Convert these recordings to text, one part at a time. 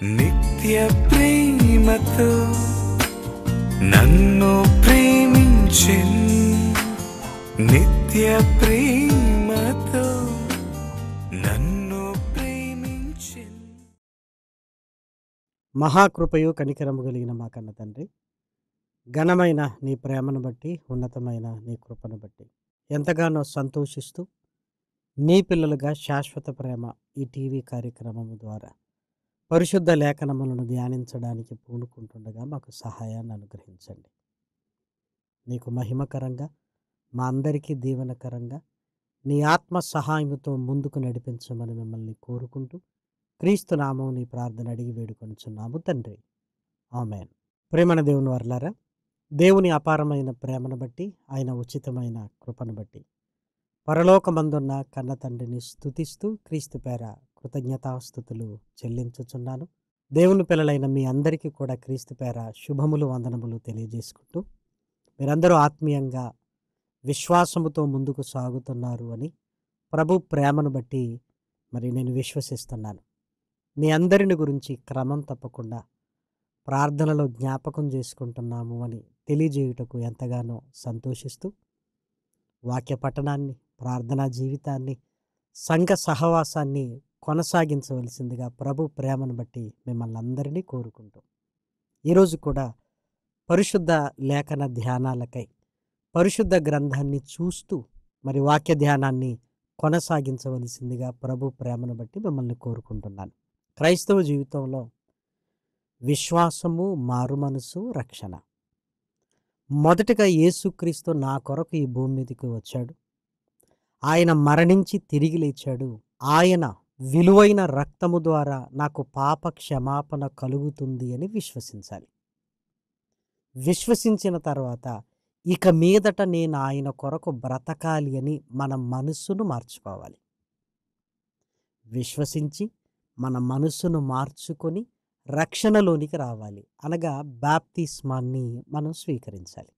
నిత్య ప్రేమతో నన్ను ప్రేమించెన్, నిత్య ప్రేమతో నన్ను ప్రేమించెన్. మహాకృపయు కనికరము కలిగిన మా కన్న తండ్రి, ఘనమైన నీ ప్రేమను బట్టి, ఉన్నతమైన నీ కృపను బట్టి ఎంతగానో సంతోషిస్తూ నీ పిల్లలుగా శాశ్వత ప్రేమ ఈ టీవీ కార్యక్రమము ద్వారా పరిశుద్ధ లేఖనములను ధ్యానించడానికి పూనుకుంటుండగా మాకు సహాయాన్ని అనుగ్రహించండి. నీకు మహిమకరంగా, మా అందరికీ దీవెనకరంగా నీ ఆత్మ సహాయముతో ముందుకు నడిపించమని మిమ్మల్ని కోరుకుంటూ క్రీస్తు నామం నీ ప్రార్థన అడిగి వేడుకొనుచున్నాము తండ్రి, ఆమేన్. ప్రేమన దేవుని వర్లారా, దేవుని అపారమైన ప్రేమను బట్టి, ఆయన ఉచితమైన కృపను బట్టి పరలోకమందున్న కన్న తండ్రిని స్తుతిస్తూ క్రీస్తు పేర కృతజ్ఞతాస్తుతులు చెల్లించుచున్నాను. దేవుని పిల్లలైన మీ అందరికీ కూడా క్రీస్తు పేర శుభములు, వందనములు తెలియజేసుకుంటూ మీరందరూ ఆత్మీయంగా విశ్వాసముతో ముందుకు సాగుతున్నారు అని ప్రభు ప్రేమను బట్టి మరి నేను విశ్వసిస్తున్నాను. మీ అందరిని గురించి క్రమం తప్పకుండా ప్రార్థనలో జ్ఞాపకం చేసుకుంటున్నాము అని తెలియజేయుటకు ఎంతగానో సంతోషిస్తూ వాక్య పఠనాన్ని, ప్రార్థనా జీవితాన్ని, సంఘ సహవాసాన్ని కొనసాగించవలసిందిగా ప్రభు ప్రేమను బట్టి మిమ్మల్ని అందరినీ కోరుకుంటూ ఈరోజు కూడా పరిశుద్ధ లేఖన ధ్యానాలకై పరిశుద్ధ గ్రంథాన్ని చూస్తూ మరి వాక్య ధ్యానాన్ని కొనసాగించవలసిందిగా ప్రభు ప్రేమను బట్టి మిమ్మల్ని కోరుకుంటున్నాను. క్రైస్తవ జీవితంలో విశ్వాసము, మారుమనసు, రక్షణ. మొదటగా యేసుక్రీస్తు నా కొరకు ఈ భూమి మీదకి వచ్చాడు. ఆయన మరణించి తిరిగి లేచాడు. ఆయన విలువైన రక్తము ద్వారా నాకు పాప క్షమాపణ కలుగుతుంది అని విశ్వసించాలి. విశ్వసించిన తర్వాత ఇక మీదట నేను ఆయన కొరకు బ్రతకాలి అని మన మనస్సును మార్చుకోవాలి. విశ్వసించి మన మనస్సును మార్చుకొని రక్షణలోనికి రావాలి. అనగా బాప్తిస్మాన్ని మనం స్వీకరించాలి.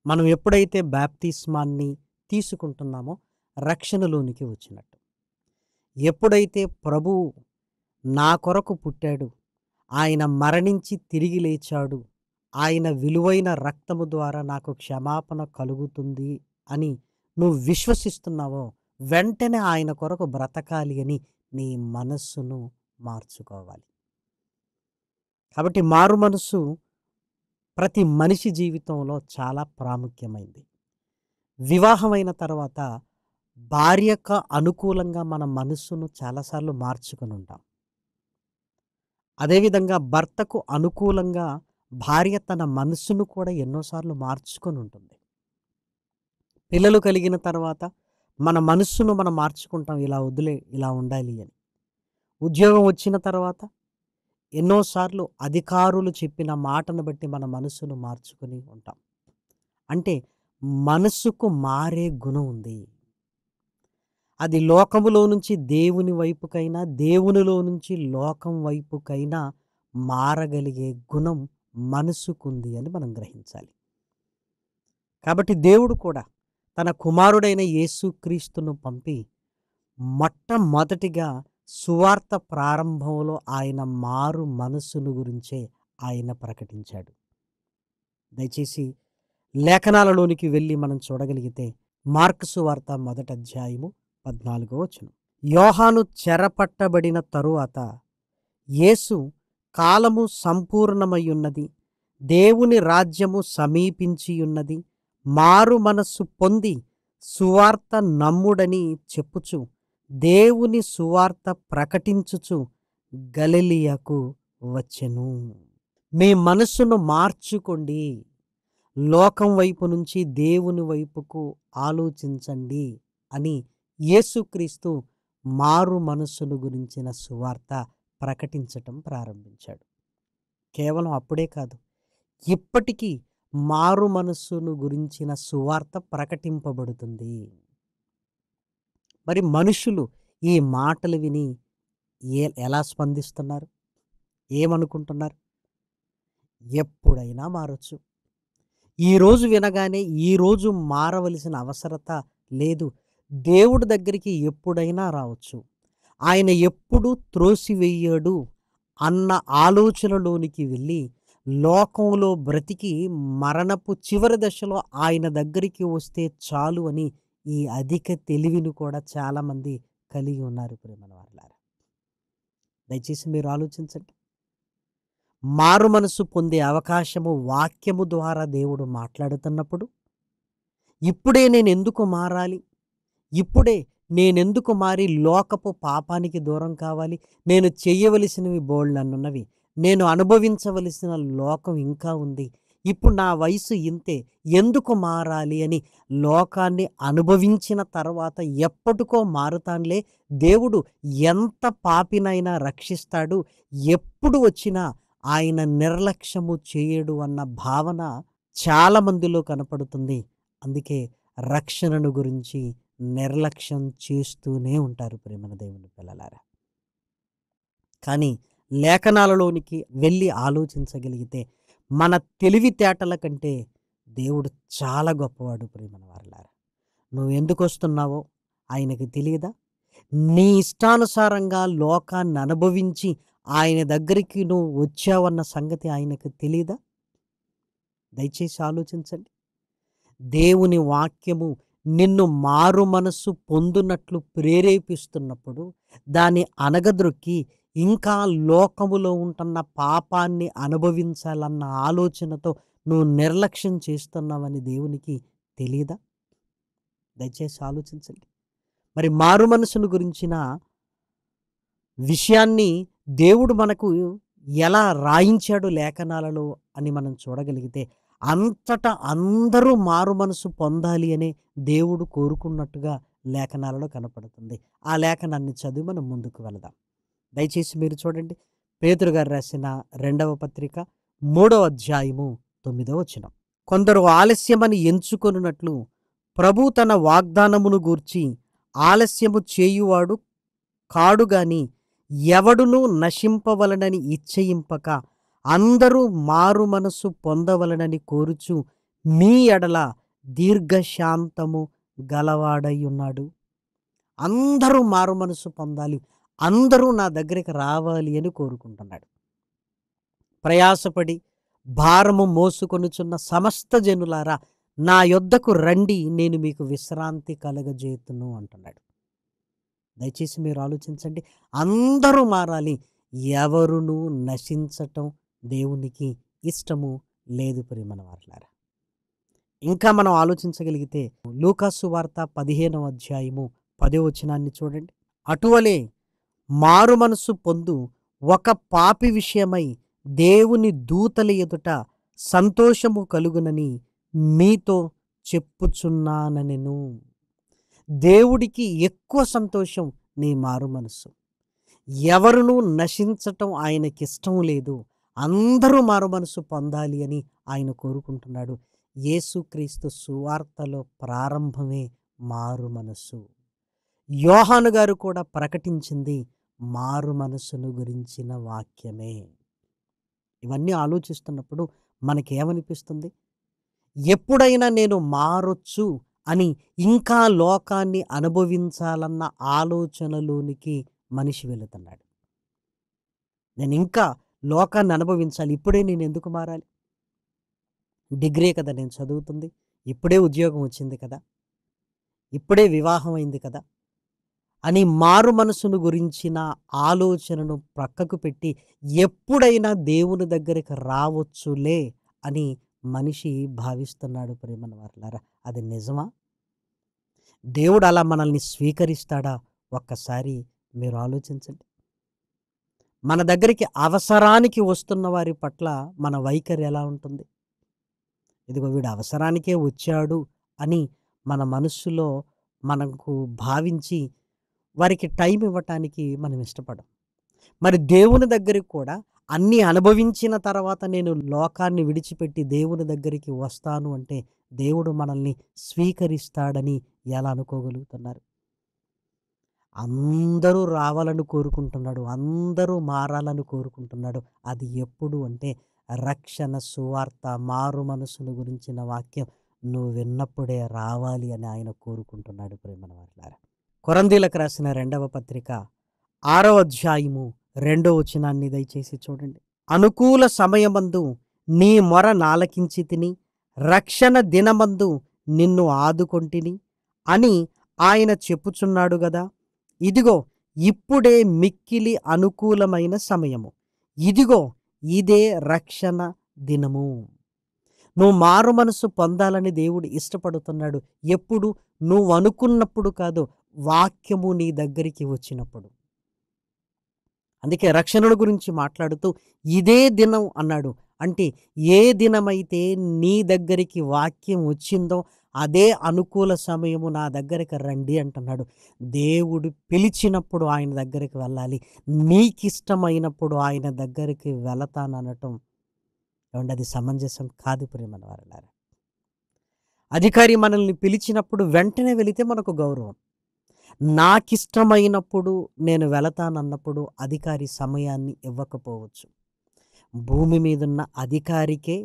మనం ఎప్పుడైతే బాప్తిస్మాన్ని తీసుకుంటున్నామో రక్షణలోనికి వచ్చినట్టు. ఎప్పుడైతే ప్రభువు నా కొరకు పుట్టాడు, ఆయన మరణించి తిరిగి లేచాడు, ఆయన విలువైన రక్తము ద్వారా నాకు క్షమాపణ కలుగుతుంది అని నువ్వు విశ్వసిస్తున్నావో వెంటనే ఆయన కొరకు బ్రతకాలి అని నీ మనస్సును మార్చుకోవాలి. కాబట్టి మారు మనసు ప్రతి మనిషి జీవితంలో చాలా ప్రాముఖ్యమైంది. వివాహమైన తర్వాత భార్యకు అనుకూలంగా మన మనస్సును చాలాసార్లు మార్చుకొని ఉంటాం. అదేవిధంగా భర్తకు అనుకూలంగా భార్య తన మనస్సును కూడా ఎన్నోసార్లు మార్చుకొని ఉంటుంది. పిల్లలు కలిగిన తర్వాత మన మనస్సును మనం మార్చుకుంటాం, ఇలా వదిలే, ఇలా ఉండాలి అని. ఉద్యోగం వచ్చిన తర్వాత ఎన్నోసార్లు అధికారులు చెప్పిన మాటను బట్టి మన మనస్సును మార్చుకొని ఉంటాం. అంటే మనస్సుకు మారే గుణం ఉంది. అది లోకములో నుంచి దేవుని వైపుకైనా, దేవునిలో నుంచి లోకం వైపుకైనా మారగలిగే గుణం మనస్సుకుంది అని మనం గ్రహించాలి. కాబట్టి దేవుడు కూడా తన కుమారుడైన యేసుక్రీస్తును పంపి మొట్టమొదటిగా సువార్త ప్రారంభంలో ఆయన మారు మనస్సును గురించే ఆయన ప్రకటించాడు. దయచేసి లేఖనాలలోనికి వెళ్ళి మనం చూడగలిగితే మార్కు సువార్త 1వ అధ్యాయము 14వ వచనం. యోహాను చెరపట్టబడిన తరువాత యేసు కాలము సంపూర్ణమయ్యున్నది, దేవుని రాజ్యము సమీపించియున్నది, మారు మనస్సు పొంది సువార్త నమ్ముడని చెప్పుచు దేవుని సువార్త ప్రకటించుచు గలిలయకు వచ్చెను. మీ మనస్సును మార్చుకోండి, లోకం వైపు నుంచి దేవుని వైపుకు ఆలోచించండి అని యేసుక్రీస్తు మారు మనస్సును గురించిన సువార్త ప్రకటించటం ప్రారంభించాడు. కేవలం అప్పుడే కాదు, ఇప్పటికీ మారు మనస్సును గురించిన సువార్త ప్రకటింపబడుతుంది. మరి మనుషులు ఈ మాటలు విని ఎలా స్పందిస్తున్నారు, ఏమనుకుంటున్నారు? ఎప్పుడైనా మారచ్చు. ఈరోజు వినగానే ఈరోజు మారవలసిన అవసరత లేదు. దేవుడి దగ్గరికి ఎప్పుడైనా రావచ్చు. ఆయన ఎప్పుడు త్రోసివేయడు అన్న ఆలోచనలోనికి వెళ్ళి లోకంలో బ్రతికి మరణపు చివరి దశలో ఆయన దగ్గరికి వస్తే చాలు అని ఈ అధిక తెలివిని కూడా చాలామంది కలిగి ఉన్నారు ప్రియమైన వారలారా. దయచేసి మీరు ఆలోచించండి. మారు మనసు పొందే అవకాశము వాక్యము ద్వారా దేవుడు మాట్లాడుతున్నప్పుడు ఇప్పుడే నేను ఎందుకు మారాలి, ఇప్పుడే నేనెందుకు మారి లోకపు పాపానికి దూరం కావాలి, నేను చెయ్యవలసినవి బోల్డన్నున్నవి, నేను అనుభవించవలసిన లోకం ఇంకా ఉంది, ఇప్పుడు నా వయసు ఇంతే, ఎందుకు మారాలి అని లోకాన్ని అనుభవించిన తర్వాత ఎప్పటికో మారుతానులే, దేవుడు ఎంత పాపినైనా రక్షిస్తాడు, ఎప్పుడు వచ్చినా ఆయన నిర్లక్ష్యము చేయడు అన్న భావన చాలా మందిలో కనపడుతుంది. అందుకే రక్షణను గురించి నిర్లక్ష్యం చేస్తూనే ఉంటారు ప్రేమన దేవుని పిల్లలారా. కానీ లేఖనాలలోనికి వెళ్ళి ఆలోచించగలిగితే మన తెలివితేటల కంటే దేవుడు చాలా గొప్పవాడు ప్రేమన వారలారా. నువ్వు ఎందుకు వస్తున్నావో ఆయనకి తెలియదా? నీ ఇష్టానుసారంగా లోకాన్ని అనుభవించి ఆయన దగ్గరికి నువ్వు వచ్చావన్న సంగతి ఆయనకు తెలియదా? దయచేసి ఆలోచించండి. దేవుని వాక్యము నిన్ను మారు మనస్సు పొందునట్లు ప్రేరేపిస్తున్నప్పుడు దాన్ని అనగద్రొక్కి ఇంకా లోకములో ఉంటున్న పాపాన్ని అనుభవించాలన్న ఆలోచనతో నువ్వు నిర్లక్ష్యం చేస్తున్నావని దేవునికి తెలియదా? దయచేసి ఆలోచించండి. మరి మారు మనసును గురించిన విషయాన్ని దేవుడు మనకు ఎలా రాయించాడు లేఖనాలలో అని మనం చూడగలిగితే అంతటా అందరూ మారు మనసు పొందాలి అనే దేవుడు కోరుకున్నట్టుగా లేఖనాలలో కనపడుతుంది. ఆ లేఖనాన్ని చదివి మనం ముందుకు వెళదాం. దయచేసి మీరు చూడండి. పేతురు గారు రాసిన 2వ పత్రిక 3వ అధ్యాయము 9వ వచనం. కొందరు ఆలస్యమని ఎంచుకొనున్నట్లు ప్రభు తన వాగ్దానమును గూర్చి ఆలస్యము చేయువాడు కాడుగాని ఎవడునూ నశింపవలనని ఇచ్చయింపక అందరూ మారు మనసు పొందవలనని కోరుచు మీ ఎడల దీర్ఘశాంతము గలవాడై ఉన్నాడు. అందరూ మారు మనసు పొందాలి, అందరూ నా దగ్గరికి రావాలి అని కోరుకుంటున్నాడు. ప్రయాసపడి భారము మోసుకొనుచున్న సమస్త జనులారా నా యొద్దకు రండి, నేను మీకు విశ్రాంతి కలగజేతును అంటున్నాడు. దయచేసి మీరు ఆలోచించండి. అందరూ మారాలి, ఎవరునూ నశించటం దేవునికి ఇష్టము లేదు ప్రియమైన వారలారా. ఇంకా మనం ఆలోచించగలిగితే లూకాసు వార్త 15వ అధ్యాయము 10వ వచనాన్ని చూడండి. అటువలే మారు మనసు పొందు ఒక పాపి విషయమై దేవుని దూతల ఎదుట సంతోషము కలుగునని మీతో చెప్పుచున్నానెను. దేవుడికి ఎక్కువ సంతోషం నీ మారు మనసు. ఎవరునూ నశించటం ఆయనకిష్టం లేదు, అందరూ మారు మనసు పొందాలి అని ఆయన కోరుకుంటున్నాడు. యేసుక్రీస్తు సువార్తలో ప్రారంభమే మారు మనసు. యోహాను గారు కూడా ప్రకటించింది మారు మనసును గురించిన వాక్యమే. ఇవన్నీ ఆలోచిస్తున్నప్పుడు మనకేమనిపిస్తుంది? ఎప్పుడైనా నేను మారొచ్చు అని ఇంకా లోకాన్ని అనుభవించాలన్న ఆలోచనలోనికి మనిషి వెళుతున్నాడు. నేను ఇంకా లోకాన్ని అనుభవించాలి, ఇప్పుడే నేను ఎందుకు మారాలి? డిగ్రీ కదా నేను చదువుతుంది, ఇప్పుడే ఉద్యోగం వచ్చింది కదా, ఇప్పుడే వివాహం అయింది కదా అని మారు మనసును గురించిన ఆలోచనను ప్రక్కకు పెట్టి ఎప్పుడైనా దేవుని దగ్గరికి రావచ్చులే అని మనిషి భావిస్తున్నాడు ప్రేమన వారలారా. అది నిజమా? దేవుడు అలా మనల్ని స్వీకరిస్తాడా? ఒక్కసారి మీరు ఆలోచించండి. మన దగ్గరికి అవసరానికి వస్తున్న వారి పట్ల మన వైఖరి ఎలా ఉంటుంది? ఇదిగో వీడు అవసరానికే వచ్చాడు అని మన మనస్సులో మనకు భావించి వారికి టైం ఇవ్వటానికి మనం ఇష్టపడం. మరి దేవుని దగ్గరికి కూడా అన్నీ అనుభవించిన తర్వాత నేను లోకాన్ని విడిచిపెట్టి దేవుని దగ్గరికి వస్తాను అంటే దేవుడు మనల్ని స్వీకరిస్తాడని ఎలా అనుకోగలుగుతున్నారు? అందరూ రావాలని కోరుకుంటున్నాడు, అందరూ మారాలని కోరుకుంటున్నాడు. అది ఎప్పుడు అంటే రక్షణ సువార్త మారు మనసును గురించిన వాక్యం నువ్వు విన్నప్పుడే రావాలి అని ఆయన కోరుకుంటున్నాడు ప్రేమన వారలారా. కొరంథీలకు రాసిన 2వ పత్రిక 6వ అధ్యాయము 2వ వచనాన్ని దయచేసి చూడండి. అనుకూల సమయమందు నీ మొర నాలకించి తిని, రక్షణ దినమందు నిన్ను ఆదుకొంటిని అని ఆయన చెప్పుచున్నాడు గదా. ఇదిగో ఇప్పుడే మిక్కిలి అనుకూలమైన సమయము, ఇదిగో ఇదే రక్షణ దినము. నువ్వు మారు మనసు పొందాలని దేవుడు ఇష్టపడుతున్నాడు. ఎప్పుడు? నువ్వు అనుకున్నప్పుడు కాదు, వాక్యము నీ దగ్గరికి వచ్చినప్పుడు. అందుకే రక్షణల గురించి మాట్లాడుతూ ఇదే దినం అన్నాడు. అంటే ఏ దినమైతే నీ దగ్గరికి వాక్యం వచ్చిందో అదే అనుకూల సమయము, నా దగ్గరికి రండి అంటున్నాడు. దేవుడు పిలిచినప్పుడు ఆయన దగ్గరికి వెళ్ళాలి. నీకిష్టమైనప్పుడు ఆయన దగ్గరికి వెళతాననటం ఏమంటే అది సమంజసం కాదు ప్రియమైన వారలారా. అధికారి మనల్ని పిలిచినప్పుడు వెంటనే వెళితే మనకు గౌరవం. నాకిష్టమైనప్పుడు నేను వెళతానన్నప్పుడు అధికారి సమయాన్ని ఇవ్వకపోవచ్చు. భూమి మీదున్న అధికారికే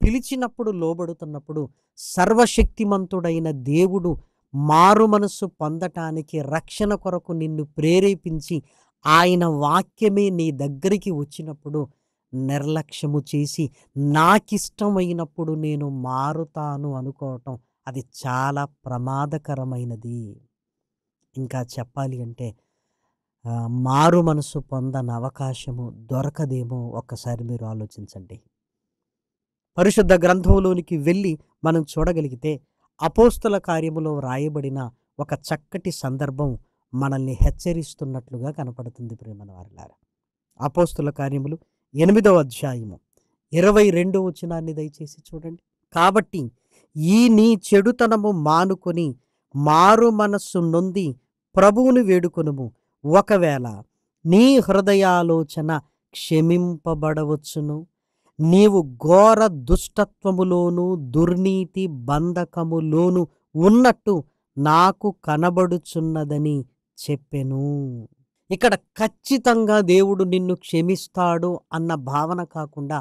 పిలిచినప్పుడు లోబడుతున్నప్పుడు సర్వశక్తిమంతుడైన దేవుడు మారు మనసు పొందటానికి, రక్షణ కొరకు నిన్ను ప్రేరేపించి ఆయన వాక్యమే నీ దగ్గరికి వచ్చినప్పుడు నిర్లక్ష్యము చేసి నాకిష్టమైనప్పుడు నేను మారుతాను అనుకోవటం అది చాలా ప్రమాదకరమైనది. ఇంకా చెప్పాలి అంటే మారు మనసు పొందని అవకాశము దొరకదేమో ఒక్కసారి మీరు ఆలోచించండి. పరిశుద్ధ గ్రంథంలోనికి వెళ్ళి మనం చూడగలిగితే అపోస్తల కార్యములో వ్రాయబడిన ఒక చక్కటి సందర్భం మనల్ని హెచ్చరిస్తున్నట్లుగా కనపడుతుంది ప్రియమైన వారలారా. అపోస్తల కార్యములు 8వ అధ్యాయము 22వ వచనాన్ని దయచేసి చూడండి. కాబట్టి ఈ నీ చెడుతనము మానుకొని మారు మనస్సు నొంది ప్రభువును వేడుకొనుము. ఒకవేళ నీ హృదయాలోచన క్షమింపబడవచ్చును. నీవు ఘోర దుష్టత్వములోను దుర్నీతి బంధకములోను ఉన్నట్టు నాకు కనబడుచున్నదని చెప్పెను. ఇక్కడ ఖచ్చితంగా దేవుడు నిన్ను క్షమిస్తాడు అన్న భావన కాకుండా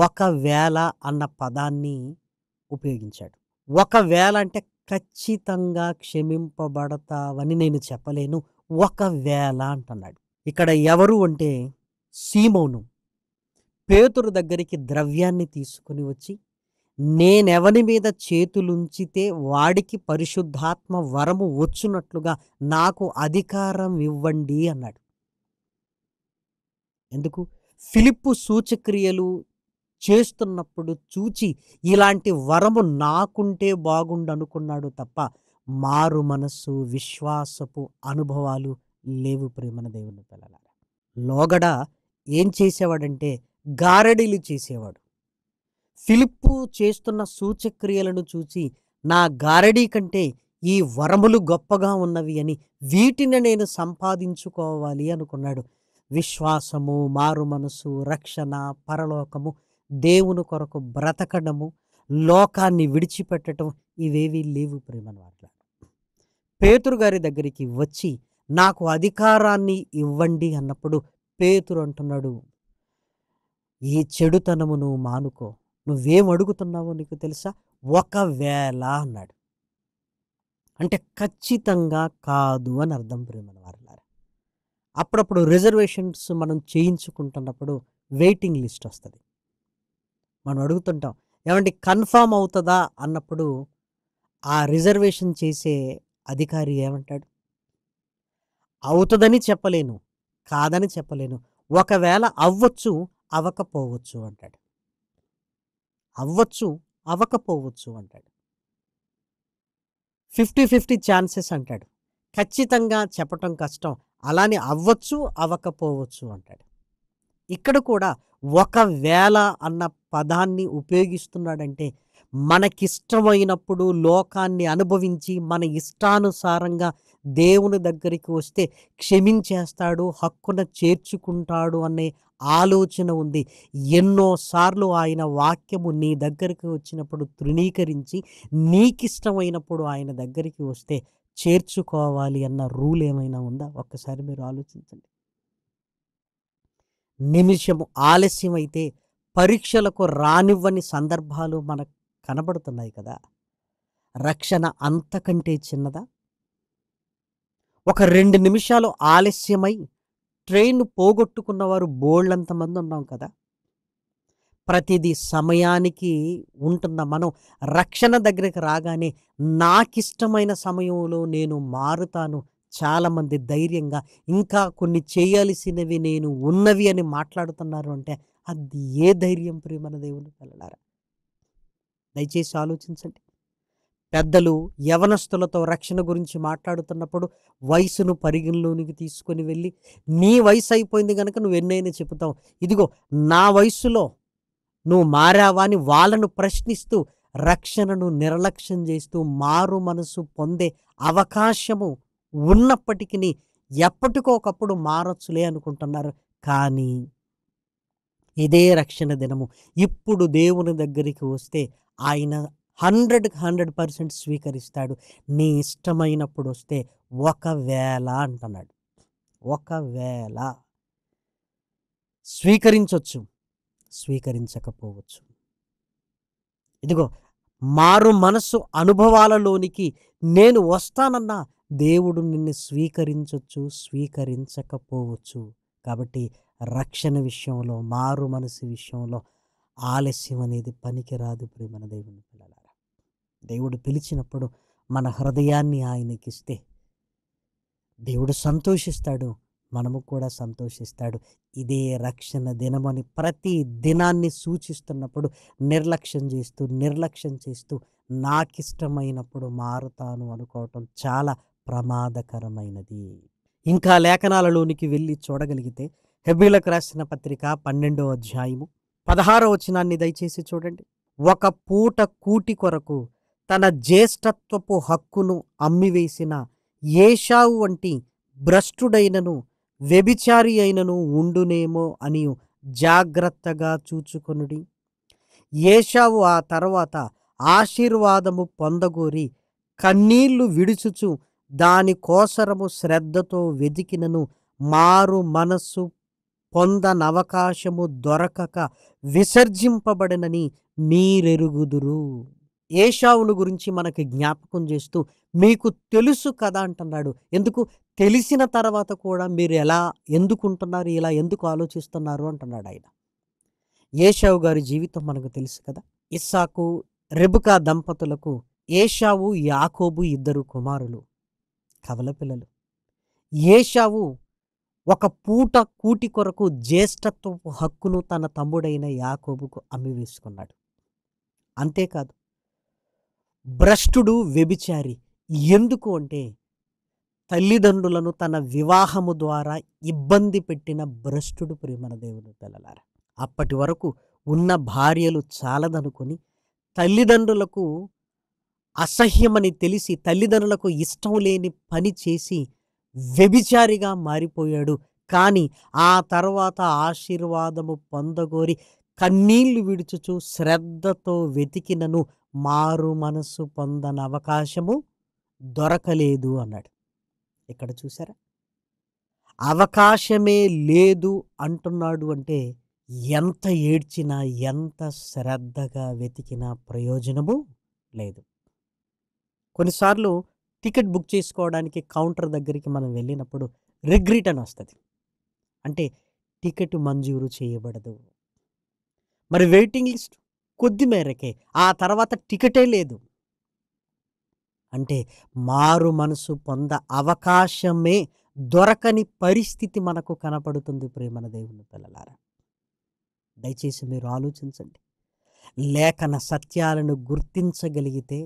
ఒకవేళ అన్న పదాన్ని ఉపయోగించాడు. ఒకవేళ అంటే ఖచ్చితంగా క్షమింపబడతావని నేను చెప్పలేను, ఒకవేళ అంటున్నాడు. ఇక్కడ ఎవరు అంటే సీమోను పేతురు దగ్గరికి ద్రవ్యాన్ని తీసుకుని వచ్చి, నేనెవని మీద చేతులుంచితే వాడికి పరిశుద్ధాత్మ వరము వచ్చునట్లుగా నాకు అధికారం ఇవ్వండి అన్నాడు. ఎందుకు? ఫిలిప్పు సూచక్రియలు చేస్తున్నప్పుడు చూచి ఇలాంటి వరము నాకుంటే బాగుండు అనుకున్నాడు తప్ప మారు మనస్సు, విశ్వాసపు అనుభవాలు లేవు ప్రేమన దేవుని పిల్లలారా. లోగడ ఏం చేసేవాడంటే గారడీలు చేసేవాడు. ఫిలిప్పు చేస్తున్న సూచక్రియలను చూసి నా గారడీ కంటే ఈ వరములు గొప్పగా ఉన్నవి అని వీటిని నేను సంపాదించుకోవాలి అనుకున్నాడు. విశ్వాసము, మారు మనసు, రక్షణ, పరలోకము, దేవుని కొరకు బ్రతకడము, లోకాన్ని విడిచిపెట్టడం ఇవేవి లేవు ప్రేమను వాట్ల. పేతురు గారి దగ్గరికి వచ్చి నాకు అధికారాన్ని ఇవ్వండి అన్నప్పుడు పేతురు అంటున్నాడు, ఈ చెడుతనమును మానుకో. నువ్వేం అడుగుతున్నావో నీకు తెలుసా? ఒకవేళ అన్నాడు. అంటే ఖచ్చితంగా కాదు అని అర్థం ప్రేమను వారలారా. అప్పుడప్పుడు రిజర్వేషన్స్ మనం చేయించుకుంటున్నప్పుడు వెయిటింగ్ లిస్ట్ వస్తుంది. మనం అడుగుతుంటాం, ఏమంటే కన్ఫామ్ అవుతుందా అన్నప్పుడు ఆ రిజర్వేషన్ చేసే అధికారి ఏమంటాడు? అవుతుందని చెప్పలేను, కాదని చెప్పలేను, ఒకవేళ అవ్వచ్చు అవకపోవచ్చు అంటాడు. అవ్వచ్చు అవకపోవచ్చు అంటాడు. 50-50 ఛాన్సెస్ అంటాడు. ఖచ్చితంగా చెప్పటం కష్టం, అలానే అవ్వచ్చు అవకపోవచ్చు అంటాడు. ఇక్కడ కూడా ఒకవేళ అన్న పదాన్ని ఉపయోగిస్తున్నాడంటే మనకిష్టమైనప్పుడు లోకాన్ని అనుభవించి మన ఇష్టానుసారంగా దేవుని దగ్గరికి వస్తే క్షమించేస్తాడు, హక్కున చేర్చుకుంటాడు అనే ఆలోచన ఉంది. ఎన్నోసార్లు ఆయన వాక్యము నీ దగ్గరికి వచ్చినప్పుడు తృణీకరించి నీకిష్టమైనప్పుడు ఆయన దగ్గరికి వస్తే చేర్చుకోవాలి అన్న రూల్ ఏమైనా ఉందా? ఒక్కసారి మీరు ఆలోచించండి. నిమిషము ఆలస్యమైతే పరీక్షలకు రానివ్వని సందర్భాలు మనకు కనబడుతున్నాయి కదా. రక్షణ అంతకంటే చిన్నదా? ఒక 2 నిమిషాలు ఆలస్యమై ట్రైన్ పోగొట్టుకున్నవారు బోల్డంతమంది ఉన్నాం కదా! ప్రతిదీ సమయానికి ఉంటున్న మనం రక్షణ దగ్గరికి రాగానే నాకిష్టమైన సమయంలో నేను మారుతాను. చాలామంది ధైర్యంగా ఇంకా కొన్ని చేయాల్సినవి నేను ఉన్నవి అని మాట్లాడుతున్నారు అంటే అది ఏ ధైర్యం ప్రియమైన దేవుని పిల్లలారా! దయచేసి ఆలోచించండి. పెద్దలు యవనస్తులతో రక్షణ గురించి మాట్లాడుతున్నప్పుడు వయసును పరిగణలోనికి తీసుకొని వెళ్ళి, నీ వయసు అయిపోయింది గనక నువ్వు ఎన్నైనా చెబుతావు. ఇదిగో నా వయస్సులో నువ్వు మారావా అని వాళ్ళను ప్రశ్నిస్తూ, రక్షణను నిర్లక్ష్యం చేస్తూ, మారు మనసు పొందే అవకాశము ఉన్నప్పటికిని ఎప్పటికో ఒకప్పుడు మారొచ్చులే అనుకుంటున్నారు. కానీ ఇదే రక్షణ దినము ఇప్పుడు దేవుని దగ్గరికి వస్తే ఆయన 100కి 100% స్వీకరిస్తాడు. నీ ఇష్టమైనప్పుడు వస్తే ఒకవేళ అంటున్నాడు. ఒకవేళ స్వీకరించొచ్చు, స్వీకరించకపోవచ్చు. ఇదిగో మారు మనస్సు అనుభవాలలోనికి నేను వస్తానన్నా దేవుడు నిన్ను స్వీకరించొచ్చు, స్వీకరించకపోవచ్చు. కాబట్టి రక్షణ విషయంలో, మారు మనసు విషయంలో ఆలస్యం అనేది పనికిరాదు ప్రియమైన దేవుని పిల్లలారా. దేవుడు పిలిచినప్పుడు మన హృదయాన్ని ఆయనకిస్తే దేవుడు సంతోషిస్తాడు, మనము కూడా సంతోషిస్తాడు. ఇదే రక్షణ దినమని ప్రతి దినాన్ని సూచిస్తున్నప్పుడు నిర్లక్ష్యం చేస్తూ నాకిష్టమైనప్పుడు మారుతాను అనుకోవటం చాలా ప్రమాదకరమైనది. ఇంకా లేఖనాలలోనికి వెళ్ళి చూడగలిగితే హెబ్రీయులకు రాసిన పత్రిక 12వ అధ్యాయము 16వ వచనాన్ని దయచేసి చూడండి. ఒక పూట కూటి కొరకు తన జ్యేష్ఠత్వపు హక్కును అమ్మివేసిన ఏశావు వంటి భ్రష్టుడైనను వ్యభిచారి అయినను ఉండునేమో అని జాగ్రత్తగా చూచుకొనుడి. ఏశావు ఆ తర్వాత ఆశీర్వాదము పొందగోరి కన్నీళ్లు విడుచుచు దాని కోసరము శ్రద్ధతో వెదికినను మారు మనస్సు పొందనవకాశము దొరకక విసర్జింపబడనని మీరెరుగుదురు. ఏశావును గురించి మనకి జ్ఞాపకం చేస్తూ మీకు తెలుసు కదా అంటున్నాడు. ఎందుకు తెలిసిన తర్వాత కూడా మీరు ఎందుకుంటున్నారు, ఇలా ఎందుకు ఆలోచిస్తున్నారు అంటున్నాడు ఆయన. ఏశావు గారి జీవితం మనకు తెలుసు కదా. ఇస్సాకు రెబెకా దంపతులకు ఏశావు యాకోబు 2 కుమారులు, కవల పిల్లలు. ఏశావు ఒక పూట కూటి కొరకు జ్యేష్ఠత్వపు హక్కును తన తమ్ముడైన యాకోబుకు అమ్మివేసుకున్నాడు. అంతేకాదు, భ్రష్టుడు, వ్యభిచారి. ఎందుకు అంటే తల్లిదండ్రులను తన వివాహము ద్వారా ఇబ్బంది పెట్టిన భ్రష్టుడు ప్రియమైన దేవుని పిల్లలారా. అప్పటి వరకు ఉన్న భార్యలు చాలదనుకొని తల్లిదండ్రులకు అసహ్యమని తెలిసి తల్లిదండ్రులకు ఇష్టం లేని పని చేసి వ్యభిచారిగా మారిపోయాడు. కానీ ఆ తర్వాత ఆశీర్వాదము పొందగోరి కన్నీళ్లు విడుచుచు శ్రద్ధతో వెతికినను మారు మనసు పొందని అవకాశము దొరకలేదు అన్నాడు. ఇక్కడ చూసారా, అవకాశమే లేదు అంటున్నాడు అంటే ఎంత ఏడ్చినా ఎంత శ్రద్ధగా వెతికినా ప్రయోజనము లేదు. కొన్నిసార్లు టికెట్ బుక్ చేసుకోవడానికి కౌంటర్ దగ్గరికి మనం వెళ్ళినప్పుడు రిగ్రెట్ అని వస్తుంది. అంటే టికెట్ మంజూరు చేయబడదు. మరి వెయిటింగ్ లిస్ట్ కొద్ది మేరకే, ఆ తర్వాత టికెటే లేదు అంటే మారు మనసు పొంద అవకాశమే దొరకని పరిస్థితి మనకు కనపడుతుంది ప్రియమైన దేవుని పిల్లలారా. దయచేసి మీరు ఆలోచించండి. లేఖన సత్యాలను గుర్తించగలిగితే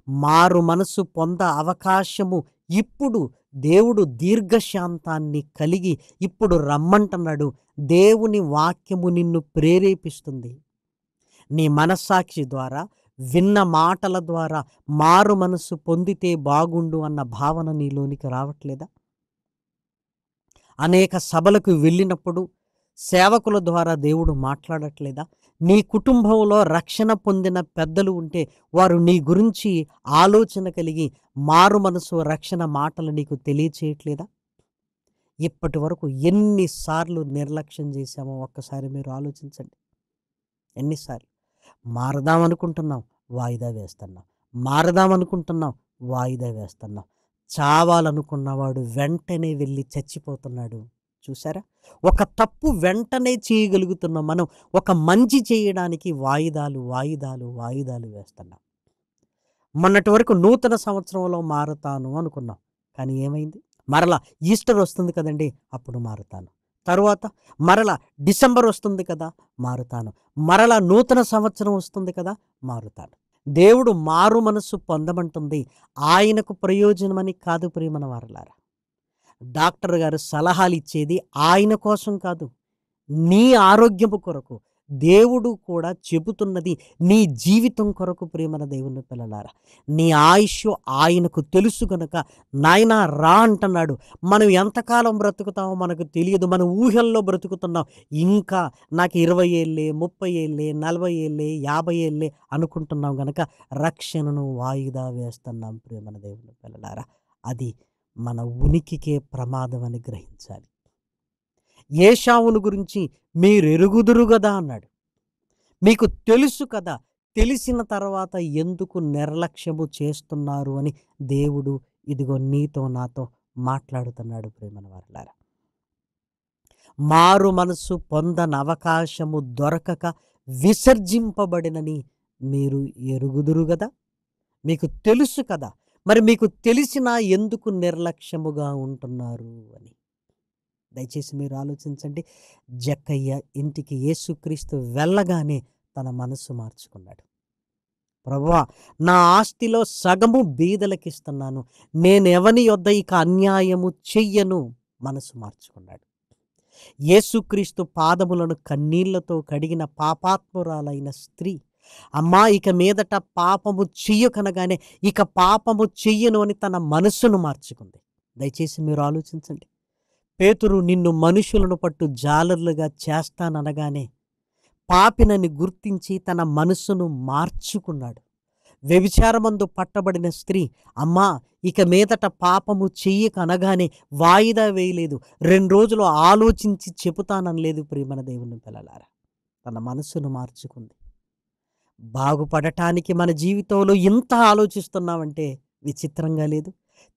మారు మనసు పొంద అవకాశము ఇప్పుడు దేవుడు దీర్ఘశాంతాన్ని కలిగి ఇప్పుడు రమ్మంటున్నాడు. దేవుని వాక్యము నిన్ను ప్రేరేపిస్తుంది. నీ మనస్సాక్షి ద్వారా విన్న మాటల ద్వారా మారు మనసు పొందితే బాగుండు అన్న భావన నీలోనికి రావట్లేదా? అనేక సభలకు వెళ్ళినప్పుడు సేవకుల ద్వారా దేవుడు మాట్లాడట్లేదా? నీ కుటుంబంలో రక్షణ పొందిన పెద్దలు ఉంటే వారు నీ గురించి ఆలోచన కలిగి మారు మనసు రక్షణ మాటలు నీకు తెలియచేయట్లేదా? ఇప్పటి వరకు ఎన్నిసార్లు నిర్లక్ష్యం చేశామో ఒక్కసారి మీరు ఆలోచించండి. ఎన్నిసార్లు మారదామనుకుంటున్నాం, వాయిదా వేస్తున్నాం, మారదామనుకుంటున్నాం, వాయిదా వేస్తున్నాం. చావాలనుకున్నవాడు వెంటనే వెళ్ళి చచ్చిపోతున్నాడు. చూసారా? ఒక తప్పు వెంటనే చేయగలుగుతున్న మనం ఒక మంచి చేయడానికి వాయిదాలు, వాయిదాలు, వాయిదాలు వేస్తున్నాం. మొన్నటి వరకు నూతన సంవత్సరంలో మారుతాను అనుకున్నాం. కానీ ఏమైంది? మరలా ఈస్టర్ వస్తుంది కదండీ! అప్పుడు మారుతాను. తరువాత మరలా డిసెంబర్ వస్తుంది కదా! మారుతాను. మరలా నూతన సంవత్సరం వస్తుంది కదా! మారుతాను. దేవుడు మారు మనస్సు పొందమంటుంది. ఆయనకు ప్రయోజనమని కాదు ప్రియమైన వారలారా. డాక్టర్ గారు సలహాలిచ్చేది ఆయన కోసం కాదు. నీ ఆరోగ్యము కొరకు. దేవుడు కూడా చెబుతున్నది నీ జీవితం కొరకు ప్రియమైన దేవుని పిల్లలారా. నీ ఆయుష్షు ఆయనకు తెలుసు గనక నాయనా రా అంటున్నాడు. మనం ఎంతకాలం బ్రతుకుతామో మనకు తెలియదు. మన ఊహల్లో బ్రతుకుతున్నాం. ఇంకా నాకు 20 ఏళ్ళే, 30 ఏళ్ళే, 40 ఏళ్ళే, 50 ఏళ్ళే అనుకుంటున్నాం గనక రక్షణను వాయిదా వేస్తున్నాం ప్రియమైన దేవుని పిల్లలారా. అది మన ఉనికికే ప్రమాదం అని గ్రహించాలి. ఏశావును గురించి మీరెరుగుదురు గదా అన్నాడు. మీకు తెలుసు కదా! తెలిసిన తర్వాత ఎందుకు నిర్లక్ష్యము చేస్తున్నారు అని దేవుడు ఇదిగో నీతో నాతో మాట్లాడుతున్నాడు ప్రియమైన వారలారా. మారు మనస్సు పొందనవకాశము దొరకక విసర్జింపబడినని మీరు ఎరుగుదురు గదా! మీకు తెలుసు కదా! మరి మీకు తెలిసినా ఎందుకు నిర్లక్ష్యముగా ఉంటున్నారు అని. దయచేసి మీరు ఆలోచించండి. జక్కయ్య ఇంటికి యేసుక్రీస్తు వెళ్ళగానే తన మనస్సు మార్చుకున్నాడు. ప్రభువా, నా ఆస్తిలో సగము బీదలకిస్తున్నాను. నేనెవని యొద్ద ఇక అన్యాయము చెయ్యను. మనసు మార్చుకున్నాడు. యేసుక్రీస్తు పాదములను కన్నీళ్లతో కడిగిన పాపాత్మురాలైన స్త్రీ, అమ్మా ఇక మీదట పాపము చెయ్యకనగానే ఇక పాపము చెయ్యను అని తన మనస్సును మార్చుకుంది. దయచేసి మీరు ఆలోచించండి. పేతురు నిన్ను మనుషులను పట్టు జాలర్లుగా చేస్తాననగానే పాపినని గుర్తించి తన మనస్సును మార్చుకున్నాడు. వ్యభిచారమందు పట్టబడిన స్త్రీ, అమ్మా ఇక మీదట పాపము చెయ్యకనగానే వాయిదా వేయలేదు. 2 రోజులు ఆలోచించి చెబుతాననలేదు ప్రియమైన దేవుని పిల్లలారా. తన మనస్సును మార్చుకుంది. బాగుపడటానికి మన జీవితంలో ఇంత ఆలోచిస్తున్నామంటే విచిత్రంగా లేదు?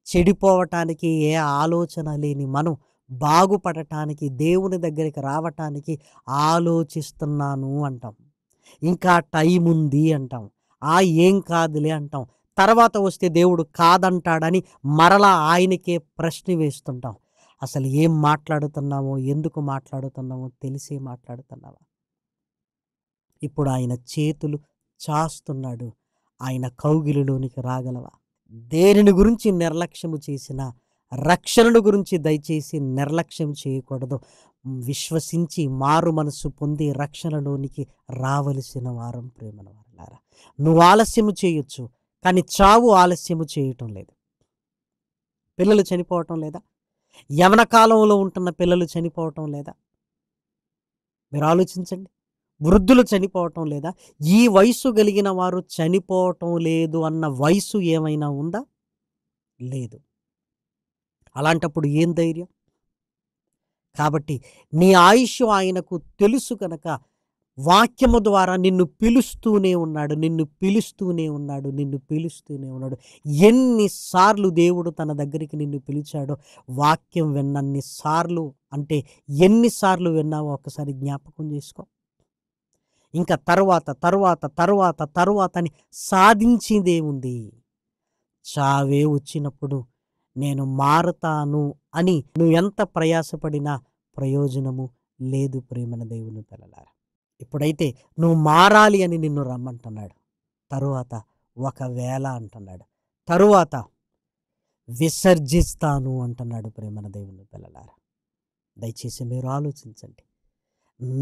చెడిపోవటానికి ఏ ఆలోచన లేని మనం బాగుపడటానికి దేవుని దగ్గరికి రావటానికి ఆలోచిస్తున్నాను అంటాం. ఇంకా టైం ఉంది అంటాం. ఏం కాదులే అంటాం. తర్వాత వస్తే దేవుడు కాదంటాడని మరలా ఆయనకే ప్రశ్న వేస్తుంటాం. అసలు ఏం మాట్లాడుతున్నామో, ఎందుకు మాట్లాడుతున్నామో తెలిసే మాట్లాడుతున్నావా? ఇప్పుడు ఆయన చేతులు చాస్తున్నాడు. ఆయన కౌగిలిలోనికి రాగలవా? దేనిని గురించి నిర్లక్ష్యము చేసినా రక్షణను గురించి దయచేసి నిర్లక్ష్యం చేయకూడదు. విశ్వసించి మారు మనసు పొంది రక్షణలోనికి రావలసిన వారం ప్రేమన వారలారా. నువ్వు ఆలస్యము చేయొచ్చు, కానీ చావు ఆలస్యము చేయటం లేదు. పిల్లలు చనిపోవటం లేదా? యవన కాలంలో ఉంటున్న పిల్లలు చనిపోవటం లేదా? మీరు ఆలోచించండి. వృద్ధులు చనిపోవటం లేదా? ఈ వయసు కలిగిన వారు చనిపోవటం లేదు అన్న వయసు ఏమైనా ఉందా? లేదు. అలాంటప్పుడు ఏం ధైర్యం? కాబట్టి నీ ఆయుష్ ఆయనకు తెలుసు కనుక వాక్యము ద్వారా నిన్ను పిలుస్తూనే ఉన్నాడు, నిన్ను పిలుస్తూనే ఉన్నాడు, నిన్ను పిలుస్తూనే ఉన్నాడు. ఎన్నిసార్లు దేవుడు తన దగ్గరికి నిన్ను పిలిచాడో వాక్యం విన్నన్ని సార్లు, అంటే ఎన్నిసార్లు విన్నావో ఒకసారి జ్ఞాపకం చేసుకో. ఇంకా తరువాత తరువాత తరువాత తరువాత అని సాధించిందేముంది? చావే వచ్చినప్పుడు నేను మారతాను అని నువ్వు ఎంత ప్రయాసపడినా ప్రయోజనము లేదు ప్రేమన దేవుని పిల్లలారా. ఇప్పుడైతే నువ్వు మారాలి అని నిన్ను రమ్మంటున్నాడు. తరువాత ఒకవేళ అంటున్నాడు. తరువాత విసర్జిస్తాను అంటున్నాడు ప్రేమన దేవుని పిల్లలారా. దయచేసి మీరు ఆలోచించండి.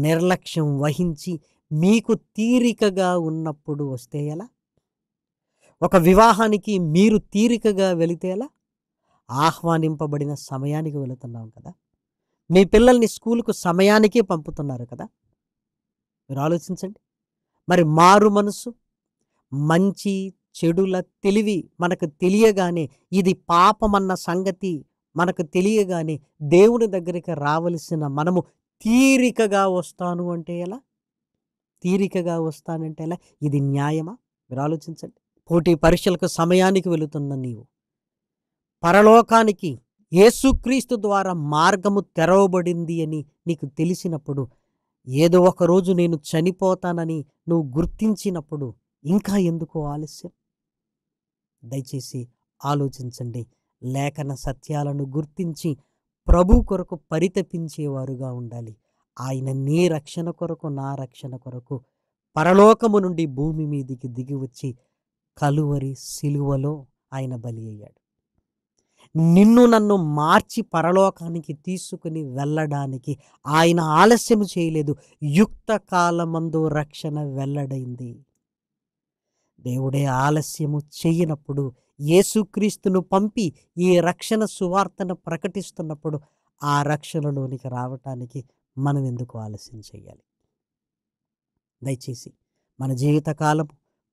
నిర్లక్ష్యం వహించి మీకు తీరికగా ఉన్నప్పుడు వస్తే ఎలా? ఒక వివాహానికి మీరు తీరికగా వెళితే ఎలా? ఆహ్వానింపబడిన సమయానికి వెళుతున్నాం కదా. మీ పిల్లల్ని స్కూలుకు సమయానికే పంపుతున్నారు కదా. మీరు ఆలోచించండి. మరి మారు మనసు, మంచి చెడుల తెలివి మనకు తెలియగానే, ఇది పాపమన్న సంగతి మనకు తెలియగానే దేవుని దగ్గరికి రావలసిన మనము తీరికగా వస్తాను అంటే ఎలా? తీరికగా వస్తానంటే ఎలా? ఇది న్యాయమా? మీరు ఆలోచించండి. పోటీ పరీక్షలకు సమయానికి వెళుతున్న నీవు పరలోకానికి యేసుక్రీస్తు ద్వారా మార్గము తెరవబడింది అని నీకు తెలిసినప్పుడు, ఏదో ఒక రోజు నేను చనిపోతానని నువ్వు గుర్తించినప్పుడు ఇంకా ఎందుకు ఆలస్యం? దయచేసి ఆలోచించండి. లేఖన సత్యాలను గుర్తించి ప్రభు కొరకు పరితపించేవారుగా ఉండాలి. ఆయన నీ రక్షణ కొరకు, నా రక్షణ కొరకు పరలోకము నుండి భూమి మీదికి దిగి వచ్చి కలువరి సిలువలో ఆయన బలి అయ్యాడు. నిన్ను నన్ను మార్చి పరలోకానికి తీసుకుని వెళ్ళడానికి ఆయన ఆలస్యం చేయలేదు. యుక్త కాలమందు రక్షణ వెల్లడైంది. దేవుడే ఆలస్యము చేయనప్పుడు, యేసుక్రీస్తును పంపి ఈ రక్షణ సువార్తను ప్రకటిస్తున్నప్పుడు ఆ రక్షణలోనికి రావటానికి మనం ఎందుకు ఆలస్యం చేయాలి? దయచేసి మన జీవితకాలం,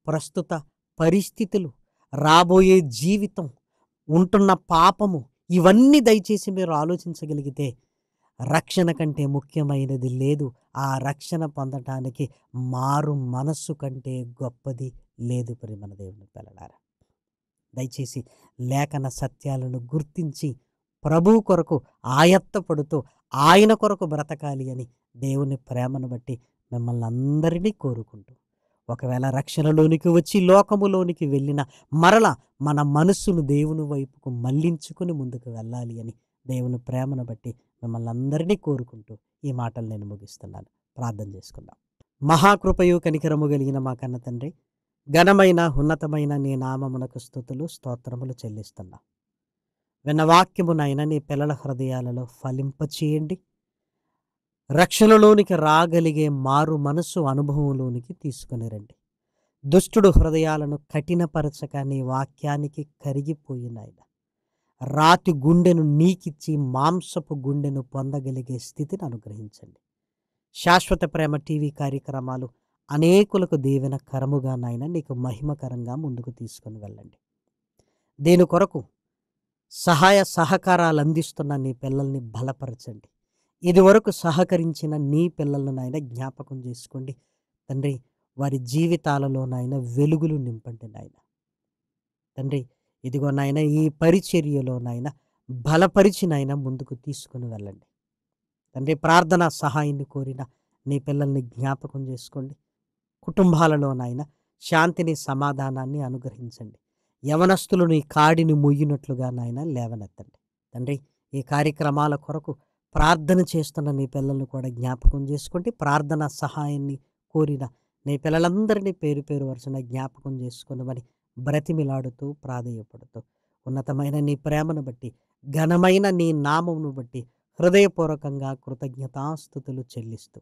ప్రస్తుత పరిస్థితులు, రాబోయే జీవితం, ఉంటున్న పాపము, ఇవన్నీ దయచేసి మీరు ఆలోచించగలిగితే రక్షణ కంటే ముఖ్యమైనది లేదు. ఆ రక్షణ పొందటానికి మారు మనస్సు కంటే గొప్పది లేదు. ప్రియమైన దేవుని పిల్లలారా, దయచేసి లేఖన సత్యాలను గుర్తించి ప్రభు కొరకు ఆయత్తపడుతూ ఆయన కొరకు బ్రతకాలి అని దేవుని ప్రేమను బట్టి మిమ్మల్ని అందరినీ కోరుకుంటూ, ఒకవేళ రక్షణలోనికి వచ్చి లోకములోనికి వెళ్ళిన మరలా మన మనస్సును దేవుని వైపుకు మళ్లించుకుని ముందుకు వెళ్ళాలి అని దేవుని ప్రేమను బట్టి మిమ్మల్ని అందరినీ కోరుకుంటూ ఈ మాటలు నేను ముగిస్తున్నాను. ప్రార్థన చేసుకుందాం. మహాకృపయు కనికరము కలిగిన మా కన్న తండ్రి, ఘనమైన ఉన్నతమైన నీ నామమునకు స్తుతులు స్తోత్రములు చెల్లిస్తున్నా. విన్న వాక్యమునైనా నీ పిల్లల హృదయాలలో ఫలింపచేయండి. రక్షణలోనికి రాగలిగే మారు మనసు అనుభవంలోనికి తీసుకుని రండి. దుష్టుడు హృదయాలను కఠినపరచక నీ వాక్యానికి కరిగిపోయినాయన. రాతి గుండెను నీకిచ్చి మాంసపు గుండెను పొందగలిగే స్థితిని అనుగ్రహించండి. శాశ్వత ప్రేమ టీవీ కార్యక్రమాలు అనేకులకు దీవెన కరముగా నాయన నీకు మహిమకరంగా ముందుకు తీసుకుని వెళ్ళండి. దీని కొరకు సహాయ సహకారాలు అందిస్తున్న నీ పిల్లల్ని బలపరచండి. ఇదివరకు సహకరించిన నీ పిల్లలను నాయన జ్ఞాపకం చేసుకోండి తండ్రి. వారి జీవితాలలో నాయన వెలుగులు నింపండి నాయన తండ్రి. ఇదిగో నాయన ఈ పరిచర్యలో నాయన బలపరిచి నాయన ముందుకు తీసుకుని వెళ్ళండి తండ్రి. ప్రార్థన సహాయాన్ని కోరిన నీ పిల్లల్ని జ్ఞాపకం చేసుకోండి. కుటుంబాలలో నాయన శాంతిని, సమాధానాన్ని అనుగ్రహించండి. యవనస్తులు నీ కాడిని మొయ్యినట్లుగా నాయన లేవనెత్తండి తండ్రి. ఈ కార్యక్రమాల కొరకు ప్రార్థన చేస్తున్న నీ పిల్లలను కూడా జ్ఞాపకం చేసుకోండి. ప్రార్థన సహాయాన్ని కోరిన నీ పిల్లలందరినీ పేరు పేరు వరుసన జ్ఞాపకం చేసుకుని బ్రతిమిలాడుతూ ప్రాధేయపడుతూ ఉన్నతమైన నీ ప్రేమను బట్టి, ఘనమైన నీ నామమును బట్టి హృదయపూర్వకంగా కృతజ్ఞతాస్తుతులు చెల్లిస్తూ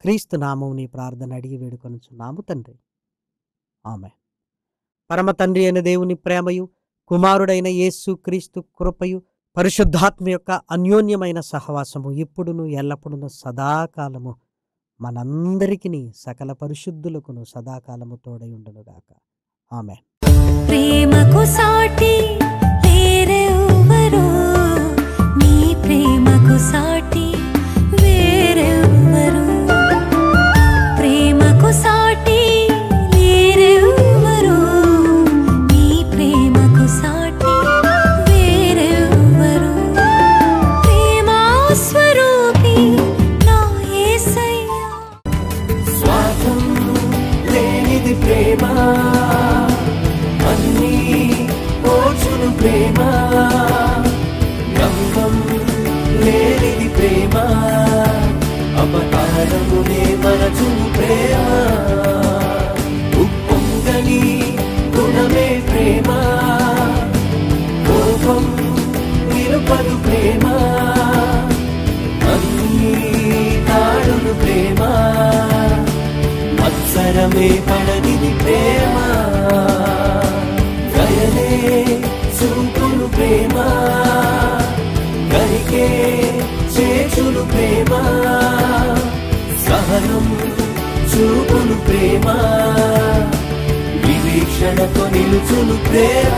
క్రీస్తు నామం నీ ప్రార్థన అడిగి వేడుకొనుచున్నాము తండ్రి. ఆమేన్. పరమ తండ్రి అయిన దేవుని ప్రేమయు, కుమారుడైన యేసు క్రీస్తు కృపయు, పరిశుద్ధాత్మ యొక్క అన్యోన్యమైన సహవాసము ఇప్పుడును ఎల్లప్పుడును సదాకాలము మనందరికీ సకల పరిశుద్ధులకును సదాకాలము తోడై ఉండునుగాక. ఆమేన్. ప్రేమకు సాటి వేరెవ్వరు, నీ ప్రేమకు సాటి వేరెవ్వరు, ప్రేమకు సాటి వేరెవ్వరు, నీ ప్రేమకు సాటి వేరెవ్వరు. ప్రేమా స్వరూపి నా యేసయ్యా. స్వార్థం లేనిది ప్రేమ, అన్నీ ఓర్చును ప్రేమ. గంగం లేనిది ప్రేమ, అపకారమునే మరచును ప్రేమ. ఉప్పొంగని గుణమే ప్రేమ, కోపం నిలుపదు ప్రేమ. అన్నీ తాడును ప్రేమ, మత్సరమే పడనిది ప్రేమ. గయనే చూపును ప్రేమ, గరికే చేచును ప్రేమ. సహనం చూపును ప్రేమ, వివీక్షణతో నిలుచును ప్రేమ.